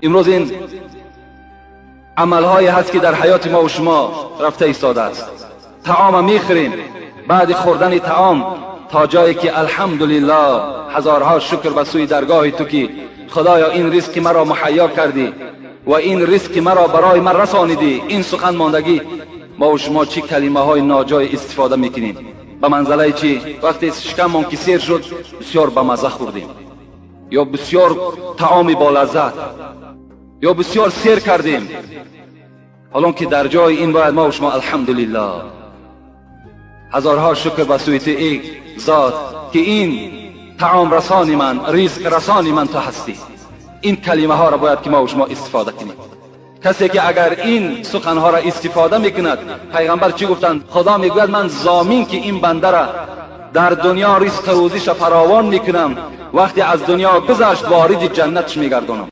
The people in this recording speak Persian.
امروز این عملهایی هست که در حیات ما و شما رفته ایستاده است. طعام میخوریم، بعد خوردن طعام تا جایی که الحمدلله هزارها شکر به سوی درگاه تو که خدایا این رزق مرا مهیا کردی و این رزق مرا برای من رسانیدی. این سخن ماندگی ما و شما چه کلمه های ناجای استفاده میکنیم؟ به منزله چی وقتی شکممون که سیر شد بسیار به مزه خوردیم، یا بسیار طعام با لذت، یا بسیار سیر کردیم. حالا که در جای این باید ما و شما الحمدلله هزارها شکر به سوی تو ای ذات که این طعام رسانی من، رزق رسانی من تو هستی. این کلمه ها را باید که ما و شما استفاده کنیم. کسی که اگر این سخن ها را استفاده میکند، پیغمبر چی گفتند؟ خدا میگوید من ضامن که این بنده را در دنیا رزق روزیش فراوان میکنم، وقتی از دنیا گذشت وارد جنتش میگردانم.